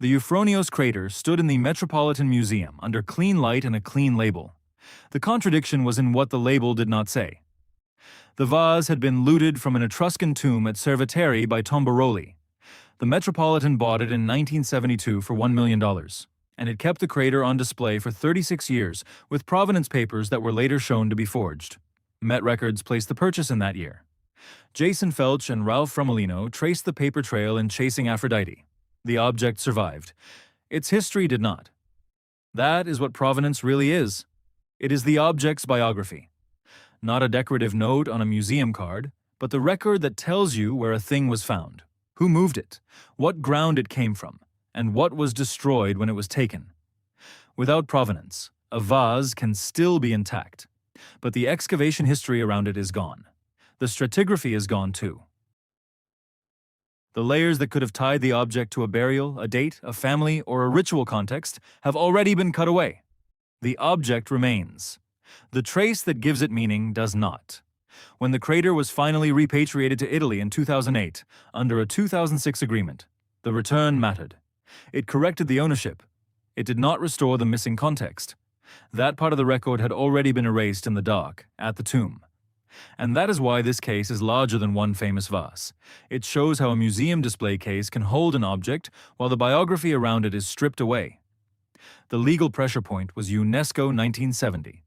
The Euphronios crater stood in the Metropolitan Museum under clean light and a clean label. The contradiction was in what the label did not say. The vase had been looted from an Etruscan tomb at Cerveteri by Tombaroli. The Metropolitan bought it in 1972 for $1 million, and it kept the crater on display for 36 years with provenance papers that were later shown to be forged. Met Records placed the purchase in that year. Jason Felch and Ralph Frammolino traced the paper trail in Chasing Aphrodite. The object survived. Its history did not. That is what provenance really is. It is the object's biography. Not a decorative note on a museum card, but the record that tells you where a thing was found, who moved it, what ground it came from, and what was destroyed when it was taken. Without provenance, a vase can still be intact, but the excavation history around it is gone. The stratigraphy is gone too. The layers that could have tied the object to a burial, a date, a family, or a ritual context have already been cut away. The object remains. The trace that gives it meaning does not. When the crater was finally repatriated to Italy in 2008, under a 2006 agreement, the return mattered. It corrected the ownership. It did not restore the missing context. That part of the record had already been erased in the dark, at the tomb. And that is why this case is larger than one famous vase. It shows how a museum display case can hold an object while the biography around it is stripped away. The legal pressure point was UNESCO 1970.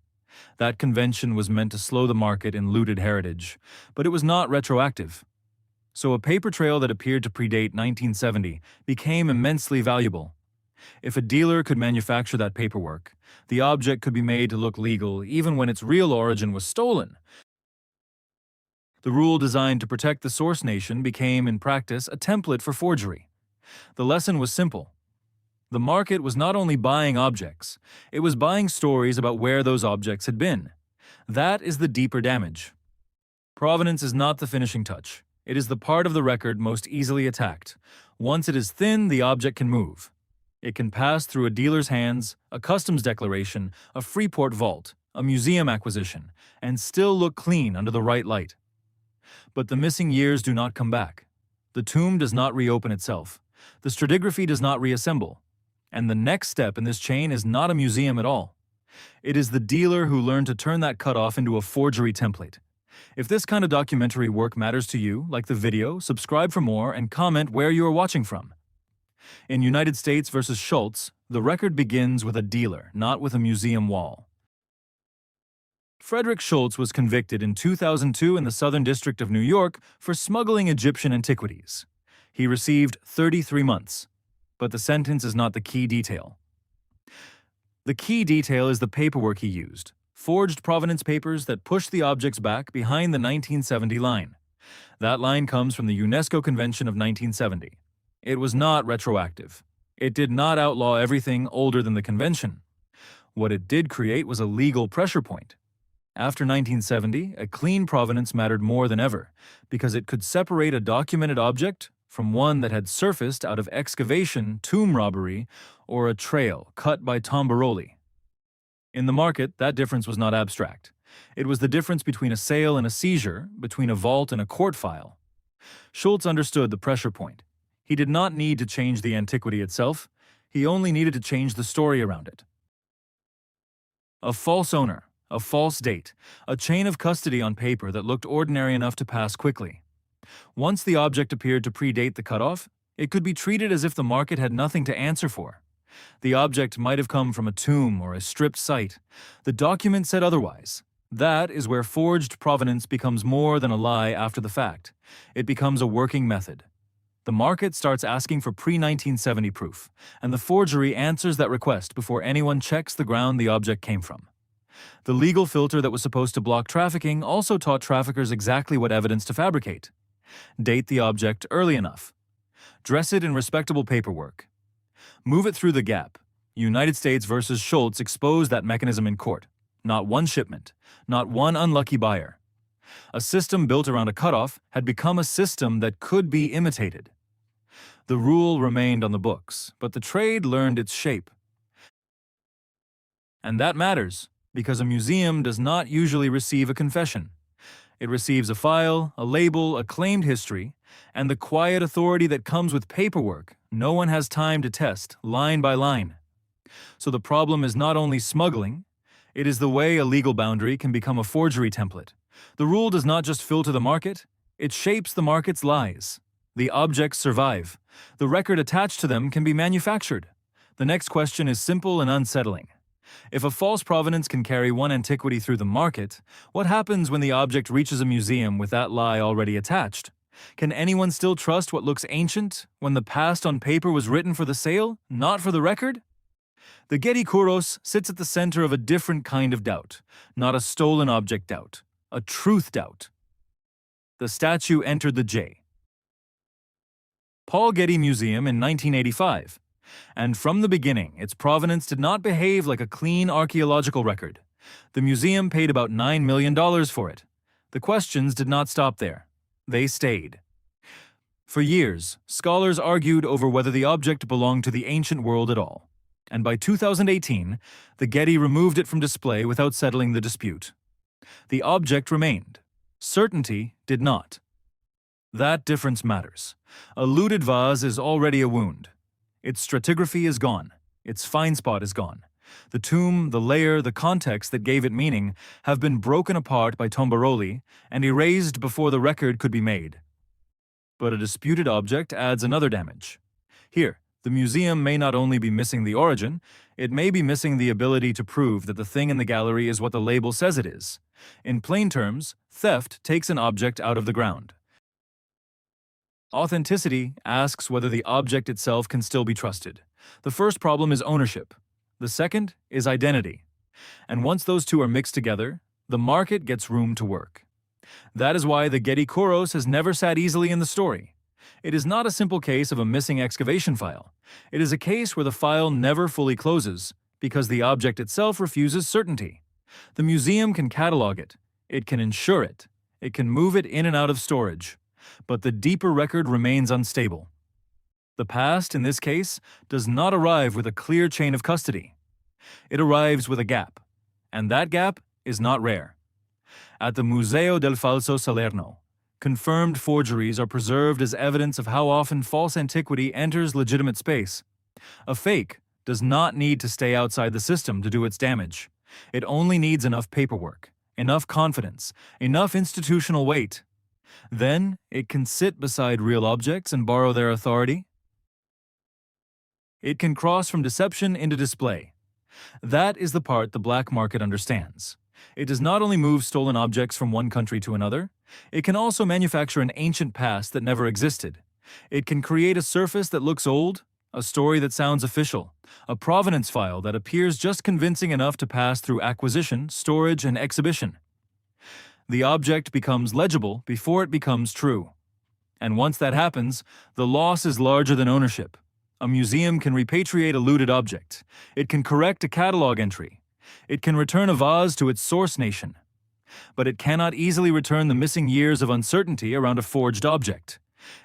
That convention was meant to slow the market in looted heritage, but it was not retroactive. So a paper trail that appeared to predate 1970 became immensely valuable. If a dealer could manufacture that paperwork, the object could be made to look legal even when its real origin was stolen. The rule designed to protect the source nation became, in practice, a template for forgery. The lesson was simple. The market was not only buying objects, it was buying stories about where those objects had been. That is the deeper damage. Provenance is not the finishing touch. It is the part of the record most easily attacked. Once it is thin, the object can move. It can pass through a dealer's hands, a customs declaration, a Freeport vault, a museum acquisition, and still look clean under the right light. But the missing years do not come back. The tomb does not reopen itself. The stratigraphy does not reassemble. And the next step in this chain is not a museum at all. It is the dealer who learned to turn that cutoff into a forgery template. If this kind of documentary work matters to you, like the video, subscribe for more, and comment where you are watching from. In United States versus Schultz, the record begins with a dealer, not with a museum wall. Frederick Schultz was convicted in 2002 in the Southern District of New York for smuggling Egyptian antiquities. He received 33 months. But the sentence is not the key detail. The key detail is the paperwork he used, forged provenance papers that pushed the objects back behind the 1970 line. That line comes from the UNESCO Convention of 1970. It was not retroactive. It did not outlaw everything older than the convention. What it did create was a legal pressure point. After 1970, a clean provenance mattered more than ever, because it could separate a documented object from one that had surfaced out of excavation, tomb robbery, or a trail cut by Tombaroli. In the market, that difference was not abstract. It was the difference between a sale and a seizure, between a vault and a court file. Schultz understood the pressure point. He did not need to change the antiquity itself. He only needed to change the story around it. A false owner, a false date, a chain of custody on paper that looked ordinary enough to pass quickly. Once the object appeared to predate the cutoff, it could be treated as if the market had nothing to answer for. The object might have come from a tomb or a stripped site. The document said otherwise. That is where forged provenance becomes more than a lie after the fact. It becomes a working method. The market starts asking for pre-1970 proof, and the forgery answers that request before anyone checks the ground the object came from. The legal filter that was supposed to block trafficking also taught traffickers exactly what evidence to fabricate. Date the object early enough. Dress it in respectable paperwork. Move it through the gap. United States versus Schultz exposed that mechanism in court. Not one shipment, not one unlucky buyer. A system built around a cutoff had become a system that could be imitated. The rule remained on the books, but the trade learned its shape. And that matters, because a museum does not usually receive a confession. It receives a file, a label, a claimed history, and the quiet authority that comes with paperwork, No one has time to test, line by line. So the problem is not only smuggling, it is the way a legal boundary can become a forgery template. The rule does not just filter the market, it shapes the market's lies. The objects survive. The record attached to them can be manufactured. The next question is simple and unsettling. If a false provenance can carry one antiquity through the market, what happens when the object reaches a museum with that lie already attached? Can anyone still trust what looks ancient when the past on paper was written for the sale, not for the record? The Getty Kouros sits at the center of a different kind of doubt, not a stolen object doubt, a truth doubt. The statue entered the J. Paul Getty Museum in 1985, and from the beginning, its provenance did not behave like a clean archaeological record. The museum paid about $9 million for it. The questions did not stop there. They stayed. For years, scholars argued over whether the object belonged to the ancient world at all. And by 2018, the Getty removed it from display without settling the dispute. The object remained. Certainty did not. That difference matters. A looted vase is already a wound. Its stratigraphy is gone. Its fine spot is gone. The tomb, the layer, the context that gave it meaning have been broken apart by Tombaroli and erased before the record could be made. But a disputed object adds another damage. Here, the museum may not only be missing the origin, it may be missing the ability to prove that the thing in the gallery is what the label says it is. In plain terms, theft takes an object out of the ground. Authenticity asks whether the object itself can still be trusted. The first problem is ownership. The second is identity. And once those two are mixed together, the market gets room to work. That is why the Getty Kouros has never sat easily in the story. It is not a simple case of a missing excavation file. It is a case where the file never fully closes because the object itself refuses certainty. The museum can catalog it. It can insure it. It can move it in and out of storage. But the deeper record remains unstable. The past, in this case, does not arrive with a clear chain of custody. It arrives with a gap, and that gap is not rare. At the Museo del Falso Salerno, confirmed forgeries are preserved as evidence of how often false antiquity enters legitimate space. A fake does not need to stay outside the system to do its damage. It only needs enough paperwork, enough confidence, enough institutional weight. Then it can sit beside real objects and borrow their authority. It can cross from deception into display. That is the part the black market understands. It does not only move stolen objects from one country to another, it can also manufacture an ancient past that never existed. It can create a surface that looks old, a story that sounds official, a provenance file that appears just convincing enough to pass through acquisition, storage, and exhibition. The object becomes legible before it becomes true. And once that happens, the loss is larger than ownership. A museum can repatriate a looted object. It can correct a catalog entry. It can return a vase to its source nation. But it cannot easily return the missing years of uncertainty around a forged object.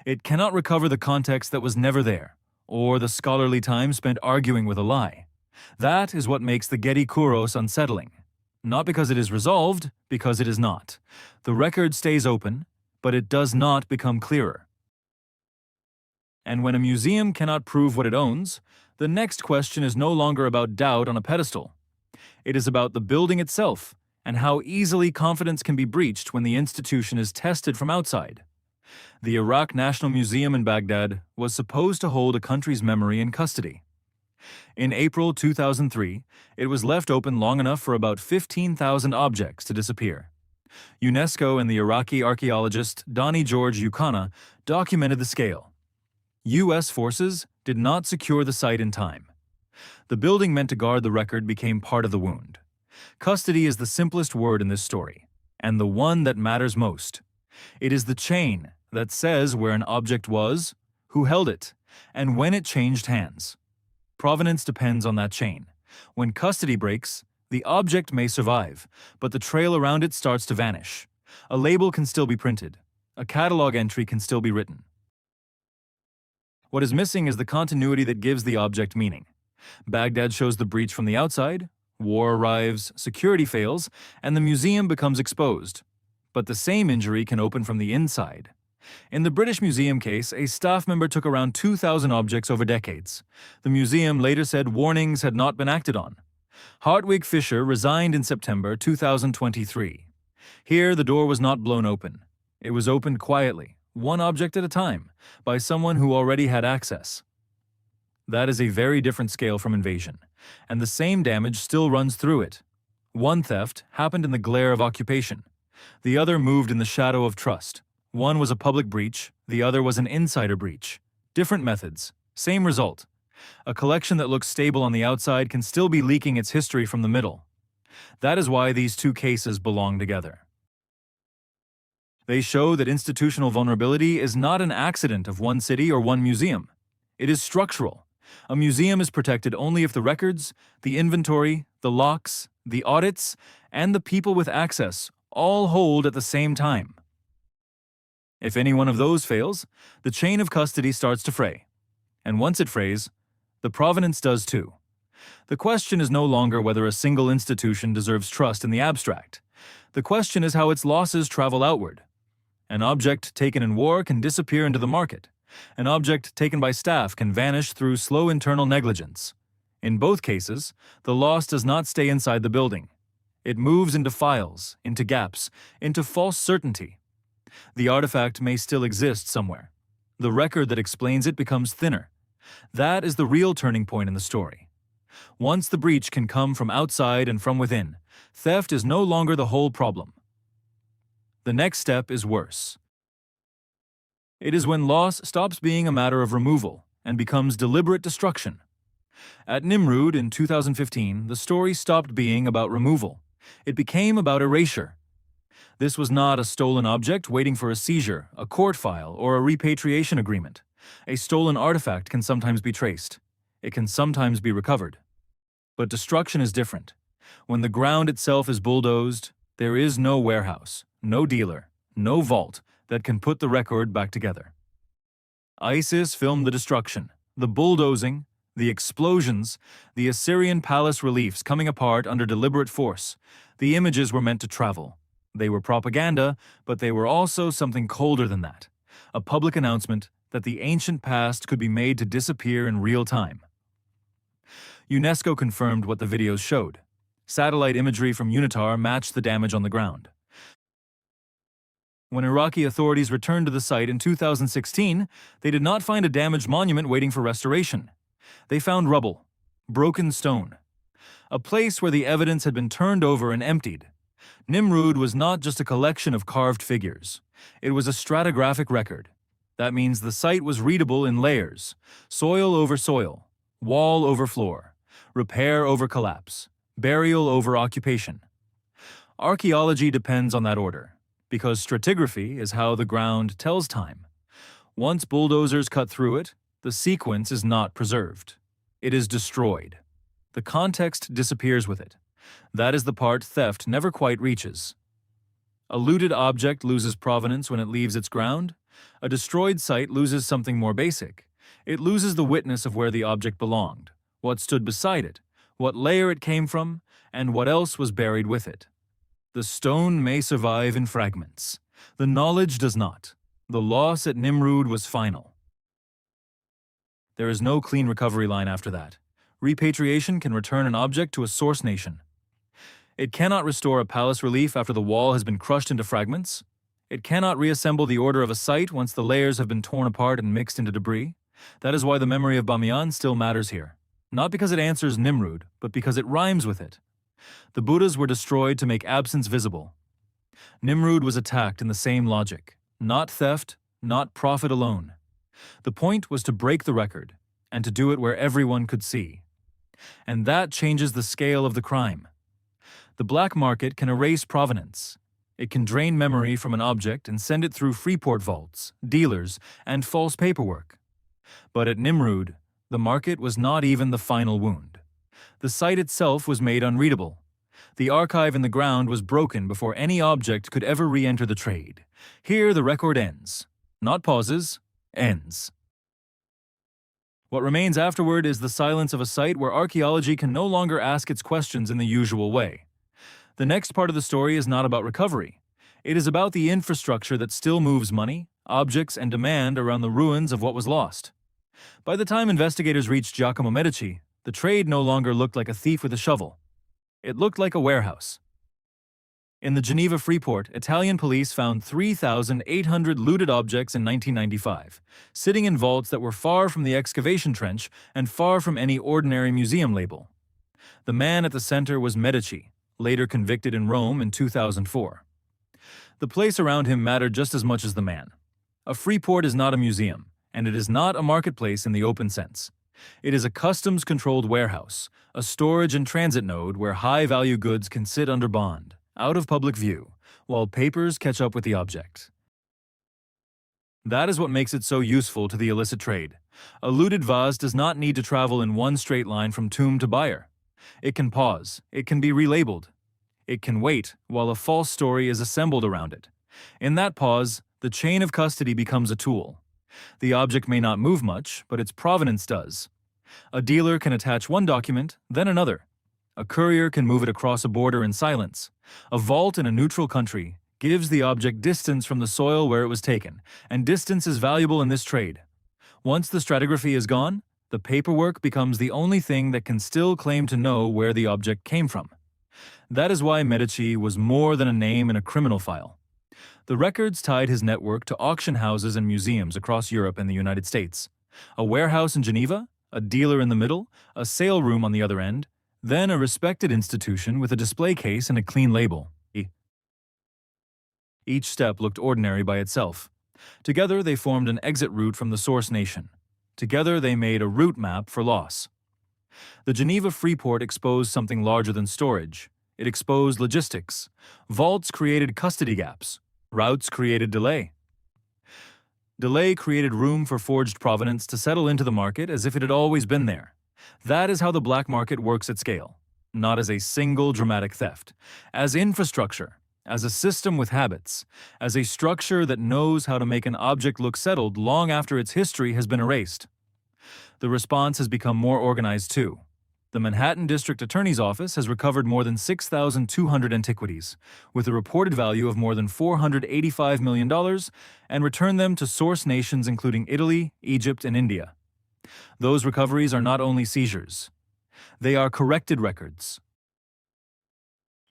It cannot recover the context that was never there, or the scholarly time spent arguing with a lie. That is what makes the Getty Kouros unsettling. Not because it is resolved, because it is not. The record stays open, but it does not become clearer. And when a museum cannot prove what it owns, the next question is no longer about doubt on a pedestal. It is about the building itself, and how easily confidence can be breached when the institution is tested from outside. The Iraq National Museum in Baghdad was supposed to hold a country's memory in custody. In April 2003, it was left open long enough for about 15,000 objects to disappear. UNESCO and the Iraqi archaeologist Donnie George Ukana documented the scale. U.S. forces did not secure the site in time. The building meant to guard the record became part of the wound. Custody is the simplest word in this story, and the one that matters most. It is the chain that says where an object was, who held it, and when it changed hands. Provenance depends on that chain. When custody breaks, the object may survive, but the trail around it starts to vanish. A label can still be printed. A catalog entry can still be written. What is missing is the continuity that gives the object meaning. Baghdad shows the breach from the outside, war arrives, security fails, and the museum becomes exposed. But the same injury can open from the inside. In the British Museum case, a staff member took around 2,000 objects over decades. The museum later said warnings had not been acted on. Hartwig Fischer resigned in September 2023. Here, the door was not blown open. It was opened quietly, one object at a time, by someone who already had access. That is a very different scale from invasion, and the same damage still runs through it. One theft happened in the glare of occupation. The other moved in the shadow of trust. One was a public breach, the other was an insider breach. Different methods, same result. A collection that looks stable on the outside can still be leaking its history from the middle. That is why these two cases belong together. They show that institutional vulnerability is not an accident of one city or one museum. It is structural. A museum is protected only if the records, the inventory, the locks, the audits, and the people with access all hold at the same time. If any one of those fails, the chain of custody starts to fray. And once it frays, the provenance does too. The question is no longer whether a single institution deserves trust in the abstract. The question is how its losses travel outward. An object taken in war can disappear into the market. An object taken by staff can vanish through slow internal negligence. In both cases, the loss does not stay inside the building. It moves into files, into gaps, into false certainty. The artifact may still exist somewhere. The record that explains it becomes thinner. That is the real turning point in the story. Once the breach can come from outside and from within, theft is no longer the whole problem. The next step is worse. It is when loss stops being a matter of removal and becomes deliberate destruction. At Nimrud in 2015, the story stopped being about removal. It became about erasure. This was not a stolen object waiting for a seizure, a court file, or a repatriation agreement. A stolen artifact can sometimes be traced. It can sometimes be recovered. But destruction is different. When the ground itself is bulldozed, there is no warehouse, no dealer, no vault that can put the record back together. ISIS filmed the destruction, the bulldozing, the explosions, the Assyrian palace reliefs coming apart under deliberate force. The images were meant to travel. They were propaganda, but they were also something colder than that. A public announcement that the ancient past could be made to disappear in real time. UNESCO confirmed what the videos showed. Satellite imagery from UNITAR matched the damage on the ground. When Iraqi authorities returned to the site in 2016, they did not find a damaged monument waiting for restoration. They found rubble, broken stone, a place where the evidence had been turned over and emptied. Nimrud was not just a collection of carved figures. It was a stratigraphic record. That means the site was readable in layers, soil over soil, wall over floor, repair over collapse, burial over occupation. Archaeology depends on that order, because stratigraphy is how the ground tells time. Once bulldozers cut through it, the sequence is not preserved. It is destroyed. The context disappears with it. That is the part theft never quite reaches. A looted object loses provenance when it leaves its ground. A destroyed site loses something more basic. It loses the witness of where the object belonged, what stood beside it, what layer it came from, and what else was buried with it. The stone may survive in fragments. The knowledge does not. The loss at Nimrud was final. There is no clean recovery line after that. Repatriation can return an object to a source nation. It cannot restore a palace relief after the wall has been crushed into fragments. It cannot reassemble the order of a site once the layers have been torn apart and mixed into debris. That is why the memory of Bamiyan still matters here. Not because it answers Nimrud, but because it rhymes with it. The Buddhas were destroyed to make absence visible. Nimrud was attacked in the same logic. Not theft, not profit alone. The point was to break the record, and to do it where everyone could see. And that changes the scale of the crime. The black market can erase provenance. It can drain memory from an object and send it through Freeport vaults, dealers, and false paperwork. But at Nimrud, the market was not even the final wound. The site itself was made unreadable. The archive in the ground was broken before any object could ever re-enter the trade. Here the record ends. Not pauses, ends. What remains afterward is the silence of a site where archaeology can no longer ask its questions in the usual way. The next part of the story is not about recovery. It is about the infrastructure that still moves money objects, and demand around the ruins of what was lost. By the time investigators reached Giacomo Medici, the trade no longer looked like a thief with a shovel. It looked like a warehouse. In the Geneva Freeport, Italian police found 3,800 looted objects in 1995, sitting in vaults that were far from the excavation trench and far from any ordinary museum label. The man at the center was Medici, later convicted in Rome in 2004. The place around him mattered just as much as the man. A Freeport is not a museum, and it is not a marketplace in the open sense. It is a customs-controlled warehouse, a storage and transit node where high-value goods can sit under bond, out of public view, while papers catch up with the object. That is what makes it so useful to the illicit trade. A looted vase does not need to travel in one straight line from tomb to buyer. It can pause, it can be relabeled. It can wait while a false story is assembled around it. In that pause, the chain of custody becomes a tool. The object may not move much, but its provenance does. A dealer can attach one document, then another. A courier can move it across a border in silence. A vault in a neutral country gives the object distance from the soil where it was taken, and distance is valuable in this trade. Once the stratigraphy is gone, the paperwork becomes the only thing that can still claim to know where the object came from. That is why Medici was more than a name in a criminal file. The records tied his network to auction houses and museums across Europe and the United States. A warehouse in Geneva, a dealer in the middle, a sale room on the other end, then a respected institution with a display case and a clean label. Each step looked ordinary by itself. Together they formed an exit route from the source nation. Together they made a route map for loss. The Geneva Freeport exposed something larger than storage. It exposed logistics. Vaults created custody gaps. Routes created delay. Delay created room for forged provenance to settle into the market as if it had always been there. That is how the black market works at scale, not as a single dramatic theft, as infrastructure, as a system with habits, as a structure that knows how to make an object look settled long after its history has been erased. The response has become more organized too. The Manhattan District Attorney's Office has recovered more than 6,200 antiquities, with a reported value of more than $485 million, and returned them to source nations including Italy, Egypt, and India. Those recoveries are not only seizures. They are corrected records.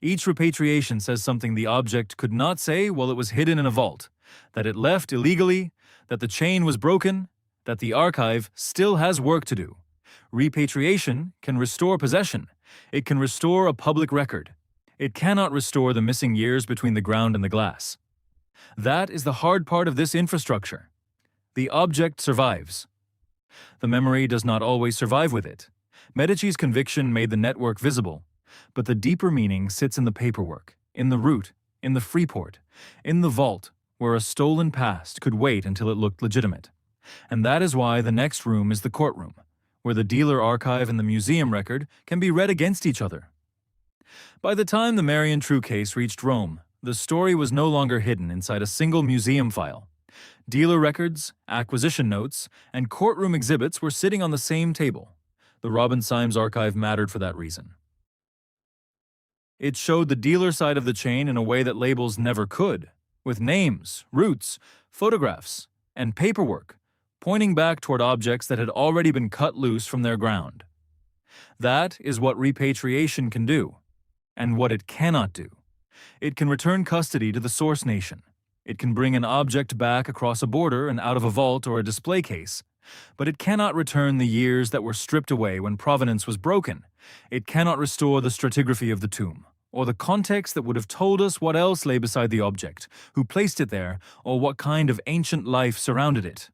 Each repatriation says something the object could not say while it was hidden in a vault, that it left illegally, that the chain was broken, that the archive still has work to do. Repatriation can restore possession. It can restore a public record. It cannot restore the missing years between the ground and the glass. That is the hard part of this infrastructure. The object survives. The memory does not always survive with it. Medici's conviction made the network visible, but the deeper meaning sits in the paperwork, in the route, in the Freeport, in the vault, where a stolen past could wait until it looked legitimate. And that is why the next room is the courtroom, where the dealer archive and the museum record can be read against each other. By the time the Marion True case reached Rome, the story was no longer hidden inside a single museum file. Dealer records, acquisition notes, and courtroom exhibits were sitting on the same table. The Robin Symes archive mattered for that reason. It showed the dealer side of the chain in a way that labels never could, with names, routes, photographs, and paperwork, pointing back toward objects that had already been cut loose from their ground. That is what repatriation can do, and what it cannot do. It can return custody to the source nation. It can bring an object back across a border and out of a vault or a display case, but it cannot return the years that were stripped away when provenance was broken. It cannot restore the stratigraphy of the tomb, or the context that would have told us what else lay beside the object, who placed it there, or what kind of ancient life surrounded it.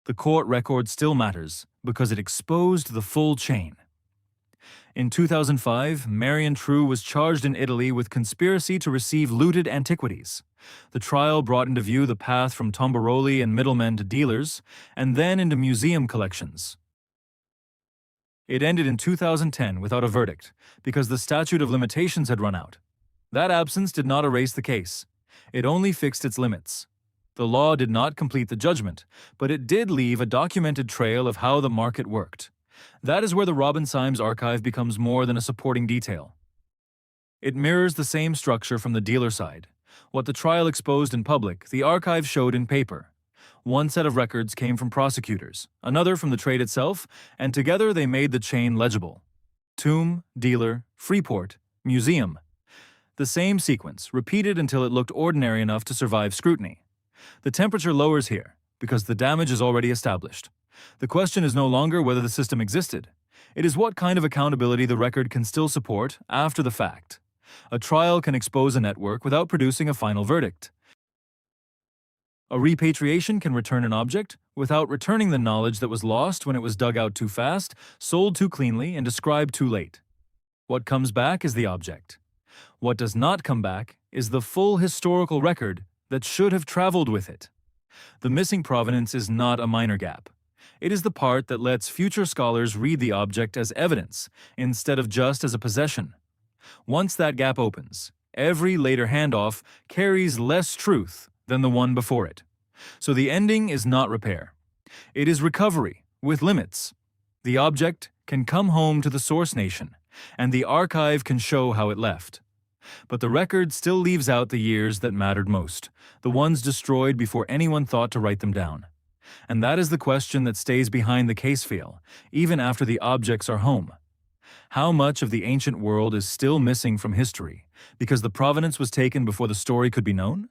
The court record still matters because it exposed the full chain. In 2005, Marion True was charged in Italy with conspiracy to receive looted antiquities. The trial brought into view the path from tombaroli and middlemen to dealers, and then into museum collections. It ended in 2010 without a verdict, because the statute of limitations had run out. That absence did not erase the case. It only fixed its limits. The law did not complete the judgment, but it did leave a documented trail of how the market worked. That is where the Robin Symes archive becomes more than a supporting detail. It mirrors the same structure from the dealer side, What the trial exposed in public, the archive showed in paper. One set of records came from prosecutors, another from the trade itself, and together they made the chain legible. Tomb, dealer, Freeport, museum. The same sequence, repeated until it looked ordinary enough to survive scrutiny. The temperature lowers here, because the damage is already established. The question is no longer whether the system existed. It is what kind of accountability the record can still support after the fact. A trial can expose a network without producing a final verdict. A repatriation can return an object without returning the knowledge that was lost when it was dug out too fast, sold too cleanly, and described too late. What comes back is the object. What does not come back is the full historical record that should have traveled with it. The missing provenance is not a minor gap. It is the part that lets future scholars read the object as evidence instead of just as a possession. Once that gap opens, every later handoff carries less truth than the one before it. So the ending is not repair. It is recovery, with limits. The object can come home to the source nation, and the archive can show how it left. But the record still leaves out the years that mattered most, the ones destroyed before anyone thought to write them down. And that is the question that stays behind the case file, even after the objects are home. How much of the ancient world is still missing from history because the provenance was taken before the story could be known?